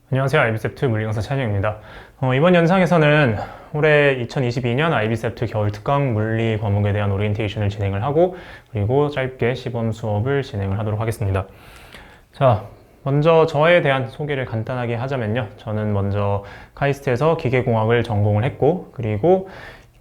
안녕하세요. IBCEPT 물리 강사 찬영입니다. 이번 영상에서는 올해 2022년 IBCEPT 겨울 특강 물리 과목에 대한 오리엔테이션을 진행을 하고 그리고 짧게 시범 수업을 진행을 하도록 하겠습니다. 자, 먼저 저에 대한 소개를 간단하게 하자면요. 저는 먼저 카이스트에서 기계공학을 전공을 했고 그리고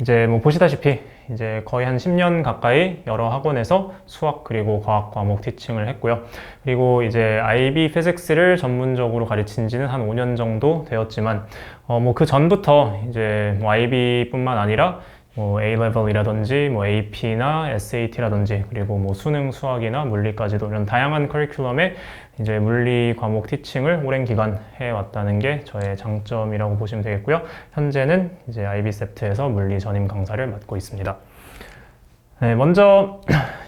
이제 보시다시피 이제 거의 한 10년 가까이 여러 학원에서 수학 그리고 과학 과목 티칭을 했고요. 그리고 이제 IB 피직스를 전문적으로 가르친 지는 한 5년 정도 되었지만 그 전부터 이제 IB뿐만 아니라 A-level이라든지 AP나 SAT라든지 그리고 수능, 수학이나 물리까지도 이런 다양한 커리큘럼의 이제 물리 과목 티칭을 오랜 기간 해왔다는 게 저의 장점이라고 보시면 되겠고요. 현재는 이제 IBCEPT에서 물리 전임 강사를 맡고 있습니다. 네, 먼저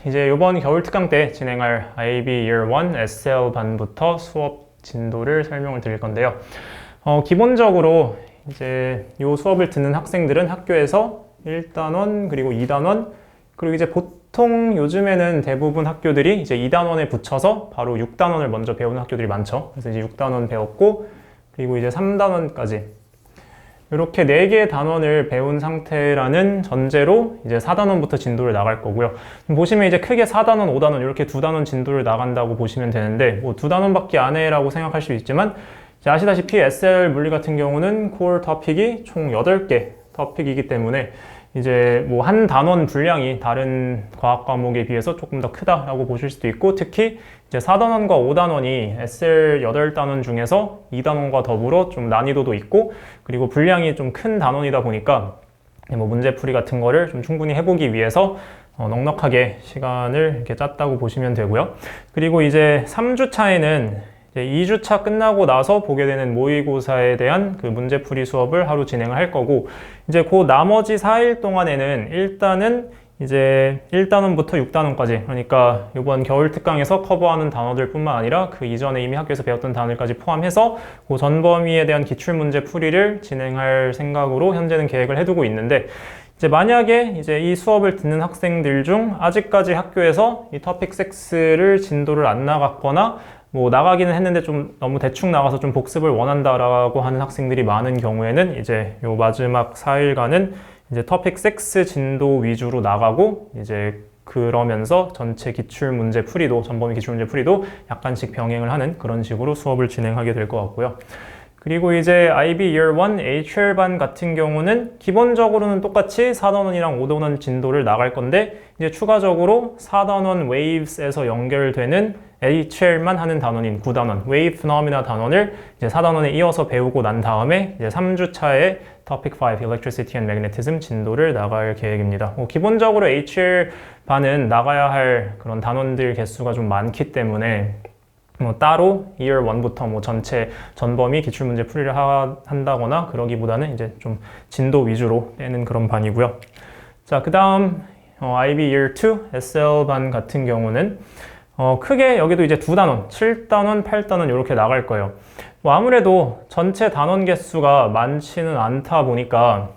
이제 이번 겨울 특강 때 진행할 IB Year 1 SL 반부터 수업 진도를 설명을 드릴 건데요. 기본적으로 이제 이 수업을 듣는 학생들은 학교에서 1단원 그리고 2단원 그리고 이제 보통 요즘에는 대부분 학교들이 이제 2단원에 붙여서 바로 6단원을 먼저 배우는 학교들이 많죠. 그래서 이제 6단원 배웠고 그리고 이제 3단원까지 이렇게 4개의 단원을 배운 상태라는 전제로 이제 4단원부터 진도를 나갈 거고요. 보시면 이제 크게 4단원, 5단원 이렇게 2단원 진도를 나간다고 보시면 되는데 2단원밖에 안 해라고 생각할 수 있지만 이제 아시다시피 SL 물리 같은 경우는 코어 토픽이 총 8개 토픽이기 때문에 이제 한 단원 분량이 다른 과학 과목에 비해서 조금 더 크다라고 보실 수도 있고 특히 이제 4단원과 5단원이 SL 8단원 중에서 2단원과 더불어 좀 난이도도 있고 그리고 분량이 좀 큰 단원이다 보니까 문제풀이 같은 거를 좀 충분히 해보기 위해서 넉넉하게 시간을 이렇게 짰다고 보시면 되고요. 그리고 이제 3주차에는 2주차 끝나고 나서 보게 되는 모의고사에 대한 그 문제풀이 수업을 하루 진행을 할 거고 이제 그 나머지 4일 동안에는 일단은 이제 1단원부터 6단원까지 그러니까 이번 겨울 특강에서 커버하는 단어들 뿐만 아니라 그 이전에 이미 학교에서 배웠던 단어들까지 포함해서 그 전범위에 대한 기출문제 풀이를 진행할 생각으로 현재는 계획을 해두고 있는데 이제 만약에 이제 이 수업을 듣는 학생들 중 아직까지 학교에서 이 토픽 6를 진도를 안 나갔거나 나가기는 했는데 좀 너무 대충 나가서 좀 복습을 원한다라고 하는 학생들이 많은 경우에는 이제 요 마지막 4일간은 이제 토픽 6 진도 위주로 나가고 이제 그러면서 전체 기출문제 풀이도 전범위 기출문제 풀이도 약간씩 병행을 하는 그런 식으로 수업을 진행하게 될 것 같고요. 그리고 이제 IB Year 1 HL반 같은 경우는 기본적으로는 똑같이 4단원이랑 5단원 진도를 나갈 건데 이제 추가적으로 4단원 Waves에서 연결되는 HL만 하는 단원인 9단원 Wave Phenomena 단원을 이제 4단원에 이어서 배우고 난 다음에 이제 3주차에 Topic 5 Electricity and Magnetism 진도를 나갈 계획입니다. 기본적으로 HL반은 나가야 할 그런 단원들 개수가 좀 많기 때문에 따로 Year 1부터 전체 전범위 기출문제 풀이를 한다거나 그러기보다는 이제 좀 진도 위주로 빼는 그런 반이고요. 자, 그 다음 IB Year 2 SL반 같은 경우는 크게 여기도 이제 2단원, 7단원, 8단원 이렇게 나갈 거예요. 아무래도 전체 단원 개수가 많지는 않다 보니까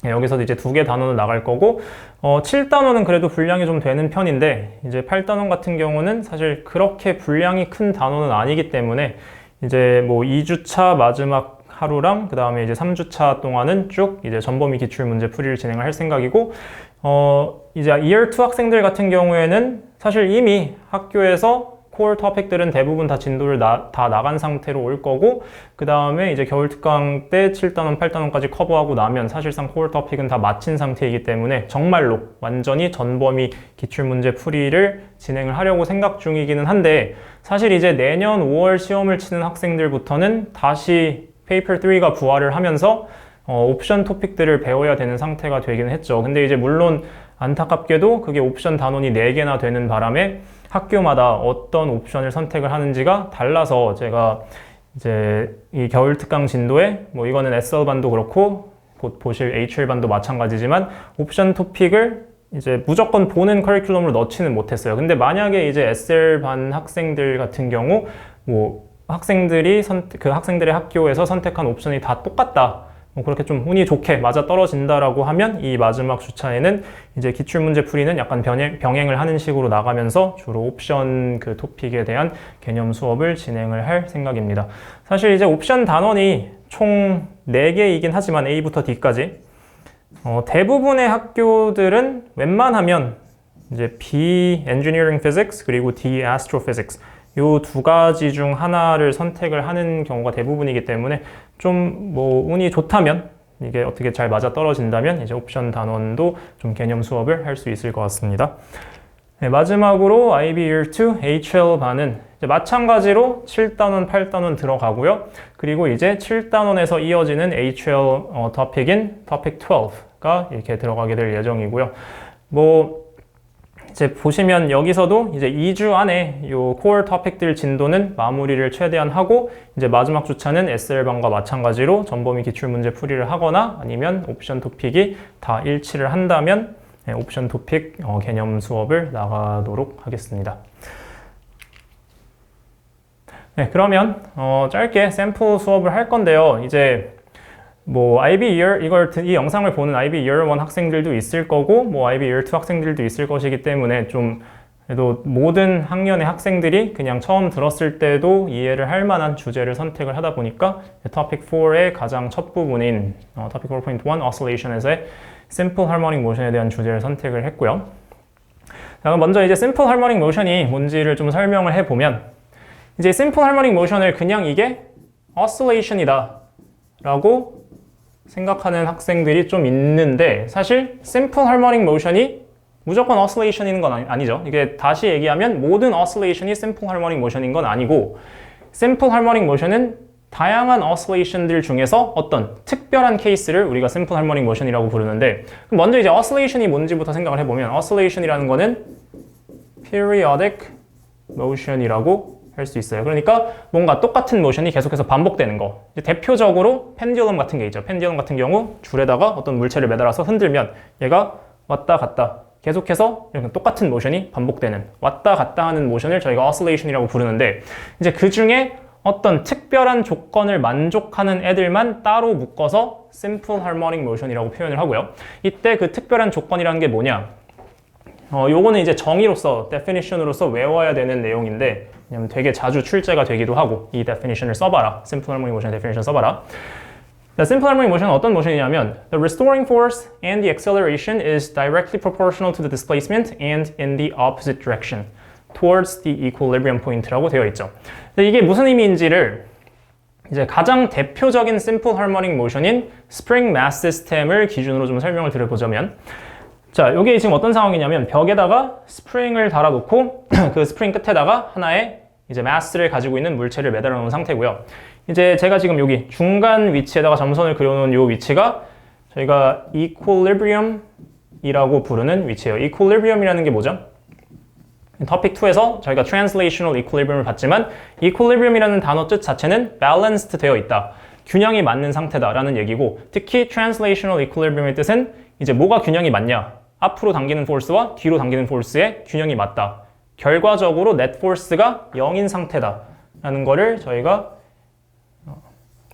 여기서도 이제 2개 단원을 나갈 거고 7단원은 그래도 분량이 좀 되는 편인데 이제 8단원 같은 경우는 사실 그렇게 분량이 큰 단원은 아니기 때문에 이제 2주차 마지막 하루랑 그 다음에 이제 3주차 동안은 쭉 이제 전범위 기출 문제 풀이를 진행을 할 생각이고 이제 Year 2 학생들 같은 경우에는 사실 이미 학교에서 코어 토픽들은 대부분 다 진도를 다 나간 상태로 올 거고 그 다음에 이제 겨울 특강 때 7단원, 8단원까지 커버하고 나면 사실상 코어 토픽은 다 마친 상태이기 때문에 정말로 완전히 전범위 기출문제 풀이를 진행을 하려고 생각 중이기는 한데 사실 이제 내년 5월 시험을 치는 학생들부터는 다시 페이퍼 3가 부활을 하면서 옵션 토픽들을 배워야 되는 상태가 되긴 했죠. 근데 이제 물론 안타깝게도 그게 옵션 단원이 4개나 되는 바람에 학교마다 어떤 옵션을 선택을 하는지가 달라서 제가 이제 이 겨울 특강 진도에 이거는 SL반도 그렇고 곧 보실 HL반도 마찬가지지만 옵션 토픽을 이제 무조건 보는 커리큘럼으로 넣지는 못했어요. 근데 만약에 이제 SL반 학생들 같은 경우 학생들이 그 학생들의 학교에서 선택한 옵션이 다 똑같다. 그렇게 좀 운이 좋게 맞아 떨어진다라고 하면 이 마지막 주차에는 이제 기출문제 풀이는 약간 병행을 하는 식으로 나가면서 주로 옵션 그 토픽에 대한 개념 수업을 진행을 할 생각입니다. 사실 이제 옵션 단원이 총 4개이긴 하지만 A부터 D까지 대부분의 학교들은 웬만하면 이제 B Engineering Physics 그리고 D Astrophysics 요 2가지 중 하나를 선택을 하는 경우가 대부분이기 때문에 좀 뭐 운이 좋다면 이게 어떻게 잘 맞아 떨어진다면 이제 옵션 단원도 좀 개념 수업을 할 수 있을 것 같습니다. 네, 마지막으로 IB Year 2 HL 반은 이제 마찬가지로 7단원, 8단원 들어가고요. 그리고 이제 7단원에서 이어지는 HL 토픽인 토픽 12가 이렇게 들어가게 될 예정이고요. 뭐 이제 보시면 여기서도 이제 2주 안에 요 코어 토픽들 진도는 마무리를 최대한 하고 이제 마지막 주차는 SL반과 마찬가지로 전범위 기출문제 풀이를 하거나 아니면 옵션 토픽이 다 일치를 한다면 옵션 토픽 개념 수업을 나가도록 하겠습니다. 네, 그러면 짧게 샘플 수업을 할 건데요. 이제 뭐 IB Year 이 영상을 보는 IB Year 1 학생들도 있을 거고 뭐 IB Year 2 학생들도 있을 것이기 때문에 좀 그래도 모든 학년의 학생들이 그냥 처음 들었을 때도 이해를 할 만한 주제를 선택을 하다 보니까 토픽 4의 가장 첫 부분인 토픽 4.1 Oscillation에서의 Simple Harmonic Motion에 대한 주제를 선택을 했고요. 자, 그럼 먼저 이제 Simple Harmonic Motion이 뭔지를 좀 설명을 해보면 이제 Simple Harmonic Motion을 그냥 이게 Oscillation이다 라고 생각하는 학생들이 좀 있는데 사실 Simple Harmonic Motion이 무조건 Oscillation인 건 아니죠. 이게 다시 얘기하면 모든 Oscillation이 Simple Harmonic Motion인 건 아니고 Simple Harmonic Motion은 다양한 Oscillation들 중에서 어떤 특별한 케이스를 우리가 Simple Harmonic Motion이라고 부르는데 그럼 먼저 이제 Oscillation이 뭔지부터 생각을 해보면 Oscillation이라는 거는 Periodic Motion이라고 할 수 있어요. 그러니까 뭔가 똑같은 모션이 계속해서 반복되는 거. 이제 대표적으로 펜듈럼 같은 게 있죠. 펜듈럼 같은 경우 줄에다가 어떤 물체를 매달아서 흔들면 얘가 왔다 갔다 계속해서 똑같은 모션이 반복되는 왔다 갔다 하는 모션을 저희가 oscillation이라고 부르는데 이제 그 중에 어떤 특별한 조건을 만족하는 애들만 따로 묶어서 simple harmonic motion이라고 표현을 하고요. 이때 그 특별한 조건이라는 게 뭐냐? 요거는 이제 정의로서, definition으로서 외워야 되는 내용인데, 왜냐면 되게 자주 출제가 되기도 하고, 이 definition을 써봐라. simple harmonic motion definition 써봐라. The simple harmonic motion은 어떤 모션이냐면, the restoring force and the acceleration is directly proportional to the displacement and in the opposite direction towards the equilibrium point라고 되어 있죠. 근데 이게 무슨 의미인지를 이제 가장 대표적인 simple harmonic motion인 spring mass system을 기준으로 좀 설명을 드려보자면, 자, 이게 지금 어떤 상황이냐면 벽에다가 스프링을 달아놓고 그 스프링 끝에다가 하나의 이제 마스를 가지고 있는 물체를 매달아 놓은 상태고요. 이제 제가 지금 여기 중간 위치에다가 점선을 그려놓은 이 위치가 저희가 equilibrium이라고 부르는 위치예요. equilibrium이라는 게 뭐죠? 토픽 2에서 저희가 translational equilibrium을 봤지만 equilibrium이라는 단어 뜻 자체는 balanced 되어 있다. 균형이 맞는 상태다라는 얘기고 특히 translational equilibrium의 뜻은 이제 뭐가 균형이 맞냐? 앞으로 당기는 포스와 뒤로 당기는 포스의 균형이 맞다. 결과적으로 net force가 0인 상태다라는 거를 저희가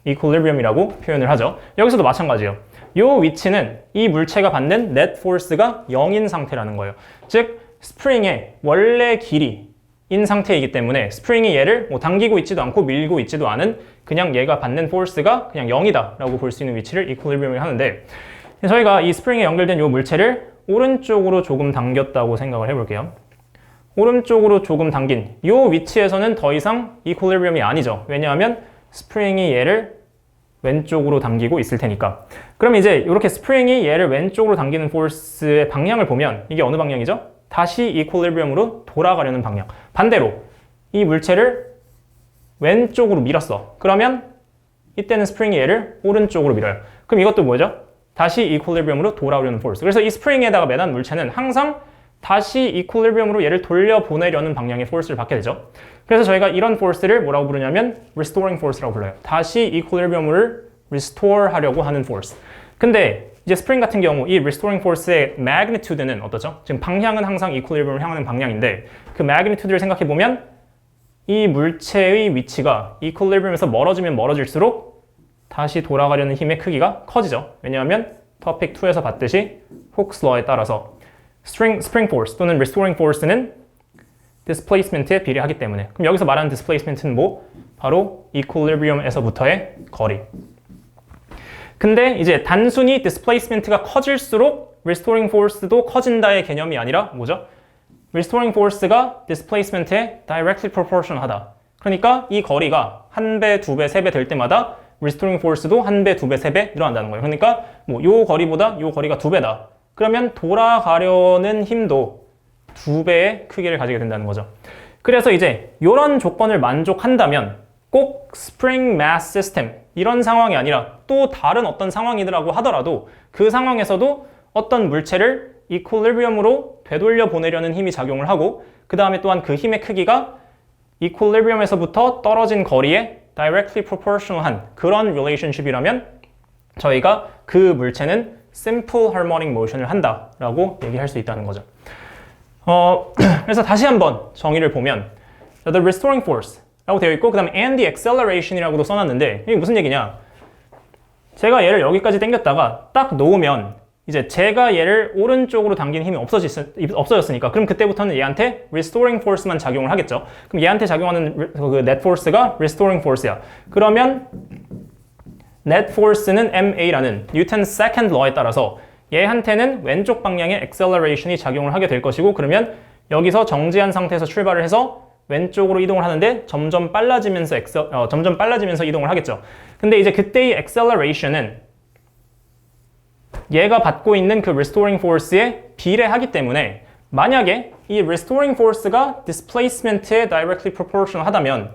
equilibrium이라고 표현을 하죠. 여기서도 마찬가지예요. 이 위치는 이 물체가 받는 net force가 0인 상태라는 거예요. 즉 스프링의 원래 길이인 상태이기 때문에 스프링이 얘를 뭐 당기고 있지도 않고 밀고 있지도 않은 그냥 얘가 받는 force가 그냥 0이다 라고 볼 수 있는 위치를 equilibrium을 하는데 저희가 이 스프링에 연결된 이 물체를 오른쪽으로 조금 당겼다고 생각을 해볼게요. 오른쪽으로 조금 당긴 이 위치에서는 더 이상 equilibrium이 아니죠. 왜냐하면 스프링이 얘를 왼쪽으로 당기고 있을 테니까. 그럼 이제 이렇게 스프링이 얘를 왼쪽으로 당기는 포스의 방향을 보면 이게 어느 방향이죠? 다시 equilibrium으로 돌아가려는 방향. 반대로 이 물체를 왼쪽으로 밀었어. 그러면 이때는 스프링이 얘를 오른쪽으로 밀어요. 그럼 이것도 뭐죠? 다시 equilibrium으로 돌아오려는 force. 그래서 이 스프링에다가 매단 물체는 항상 다시 equilibrium으로 얘를 돌려보내려는 방향의 force를 받게 되죠. 그래서 저희가 이런 force를 뭐라고 부르냐면 restoring force라고 불러요. 다시 equilibrium을 restore 하려고 하는 force. 근데 이제 스프링 같은 경우 이 restoring force의 magnitude는 어떠죠? 지금 방향은 항상 equilibrium을 향하는 방향인데 그 magnitude를 생각해보면 이 물체의 위치가 equilibrium에서 멀어지면 멀어질수록 다시 돌아가려는 힘의 크기가 커지죠. 왜냐하면 토픽 2에서 봤듯이 Hooke's law에 따라서 spring force 또는 restoring force는 displacement에 비례하기 때문에. 그럼 여기서 말하는 displacement는 뭐? 바로 equilibrium에서부터의 거리. 근데 이제 단순히 displacement가 커질수록 restoring force도 커진다의 개념이 아니라 뭐죠? restoring force가 displacement에 directly proportional하다. 그러니까 이 거리가 1배, 2배, 3배 될 때마다 restoring force도 1배, 2배, 3배 늘어난다는 거예요. 그러니까 뭐 요 거리보다 요 거리가 2배다. 그러면 돌아가려는 힘도 2배의 크기를 가지게 된다는 거죠. 그래서 이제 이런 조건을 만족한다면 꼭 spring mass system 이런 상황이 아니라 또 다른 어떤 상황이라고 하더라도 그 상황에서도 어떤 물체를 equilibrium으로 되돌려 보내려는 힘이 작용을 하고 그 다음에 또한 그 힘의 크기가 equilibrium에서부터 떨어진 거리에 directly proportional한 그런 relationship이라면 저희가 그 물체는 simple harmonic motion을 한다라고 얘기할 수 있다는 거죠. 그래서 다시 한번 정의를 보면 the restoring force 라고 되어 있고 그 다음에 and the acceleration이라고도 써놨는데 이게 무슨 얘기냐? 제가 얘를 여기까지 당겼다가 딱 놓으면 이제 제가 얘를 오른쪽으로 당기는 힘이 없어졌으니까 그럼 그때부터는 얘한테 restoring force만 작용을 하겠죠. 그럼 얘한테 작용하는 그 net force가 restoring force야. 그러면 net force는 ma라는 뉴턴 second law에 따라서 얘한테는 왼쪽 방향의 acceleration이 작용을 하게 될 것이고 그러면 여기서 정지한 상태에서 출발을 해서 왼쪽으로 이동을 하는데 점점 빨라지면서 이동을 하겠죠. 근데 이제 그때의 acceleration은 얘가 받고 있는 그 restoring force에 비례하기 때문에 만약에 이 restoring force가 displacement에 directly proportional 하다면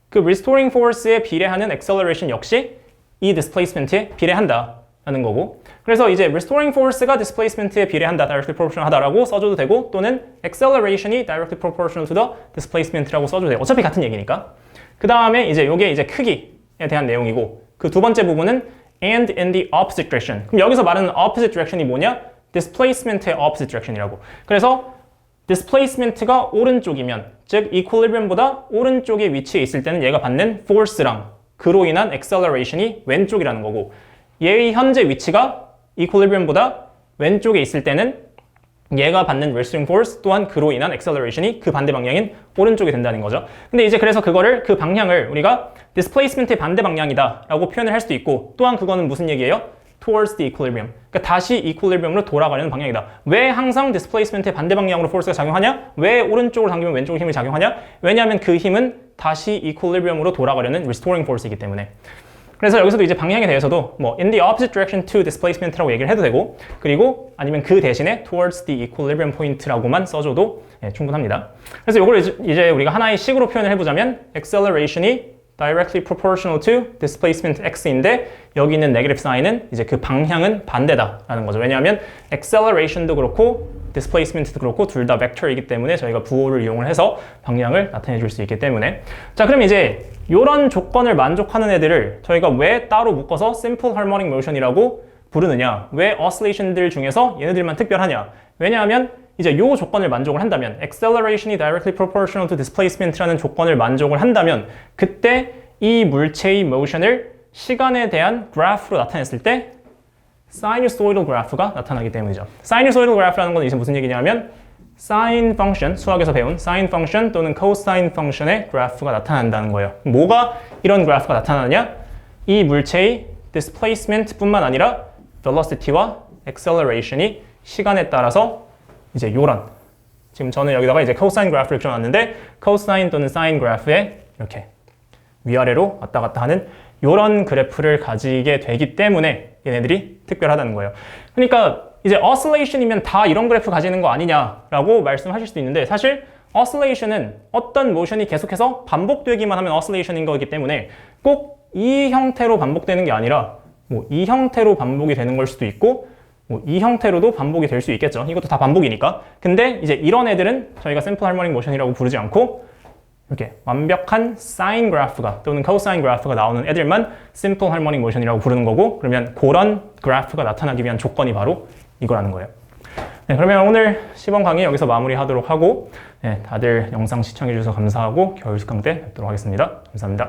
그 restoring force에 비례하는 acceleration 역시 이 displacement에 비례한다라는 거고 그래서 이제 restoring force가 displacement에 비례한다, directly proportional 하다라고 써줘도 되고 또는 acceleration이 directly proportional to the displacement라고 써줘도 돼요. 어차피 같은 얘기니까. 그 다음에 이제 요게 이제 크기에 대한 내용이고 그 두 번째 부분은 and in the opposite direction. 그럼 여기서 말하는 opposite direction이 뭐냐? displacement의 opposite direction이라고. 그래서 displacement가 오른쪽이면 즉 equilibrium보다 오른쪽에 위치해 있을 때는 얘가 받는 force랑 그로 인한 acceleration이 왼쪽이라는 거고 얘의 현재 위치가 equilibrium보다 왼쪽에 있을 때는 얘가 받는 restoring force 또한 그로 인한 acceleration이 그 반대 방향인 오른쪽이 된다는 거죠. 근데 이제 그래서 그거를 그 방향을 우리가 displacement의 반대 방향이다 라고 표현을 할 수도 있고 또한 그거는 무슨 얘기예요? towards the equilibrium. 그러니까 다시 equilibrium으로 돌아가려는 방향이다. 왜 항상 displacement의 반대 방향으로 force가 작용하냐? 왜 오른쪽으로 당기면 왼쪽으로 힘이 작용하냐? 왜냐하면 그 힘은 다시 equilibrium으로 돌아가려는 restoring force이기 때문에. 그래서 여기서도 이제 방향에 대해서도 뭐 in the opposite direction to displacement라고 얘기를 해도 되고 그리고 아니면 그 대신에 towards the equilibrium point라고만 써줘도 충분합니다. 그래서 이걸 이제 우리가 하나의 식으로 표현을 해보자면 acceleration이 directly proportional to displacement x인데 여기 있는 negative sign은 이제 그 방향은 반대다라는 거죠. 왜냐하면 acceleration도 그렇고 displacement도 그렇고 둘 다 벡터이기 때문에 저희가 부호를 이용을 해서 방향을 나타내 줄 수 있기 때문에 자 그럼 이제 이런 조건을 만족하는 애들을 저희가 왜 따로 묶어서 simple harmonic motion이라고 부르느냐 왜 oscillation들 중에서 얘네들만 특별하냐 왜냐하면 이제 이 조건을 만족을 한다면 acceleration이 directly proportional to displacement라는 조건을 만족을 한다면 그때 이 물체의 motion을 시간에 대한 그래프로 나타냈을 때 sinusoidal 그래프가 나타나기 때문이죠. sinusoidal 그래프라는 건 이제 무슨 얘기냐면 sin function, 수학에서 배운 sin function 또는 cosine function의 그래프가 나타난다는 거예요. 뭐가 이런 그래프가 나타나느냐? 이 물체의 displacement 뿐만 아니라 velocity와 acceleration이 시간에 따라서 이제 요런 지금 저는 여기다가 이제 cosine 그래프를 그려놨는데 cosine 또는 sine 그래프에 이렇게 위아래로 왔다 갔다 하는 요런 그래프를 가지게 되기 때문에 얘네들이 특별하다는 거예요. 그러니까 이제 oscillation이면 다 이런 그래프 가지는 거 아니냐라고 말씀하실 수도 있는데 사실 oscillation은 어떤 모션이 계속해서 반복되기만 하면 oscillation인 거기 때문에 꼭 이 형태로 반복되는 게 아니라 뭐 이 형태로 반복이 되는 걸 수도 있고 뭐 이 형태로도 반복이 될 수 있겠죠. 이것도 다 반복이니까. 근데 이제 이런 애들은 저희가 simple harmonic motion이라고 부르지 않고 이렇게 완벽한 sine 그래프가 또는 cosine 그래프가 나오는 애들만 simple harmonic motion이라고 부르는 거고 그러면 그런 그래프가 나타나기 위한 조건이 바로 이거라는 거예요. 네, 그러면 오늘 시범 강의 여기서 마무리하도록 하고 네, 다들 영상 시청해 주셔서 감사하고 겨울 특강 때 뵙도록 하겠습니다. 감사합니다.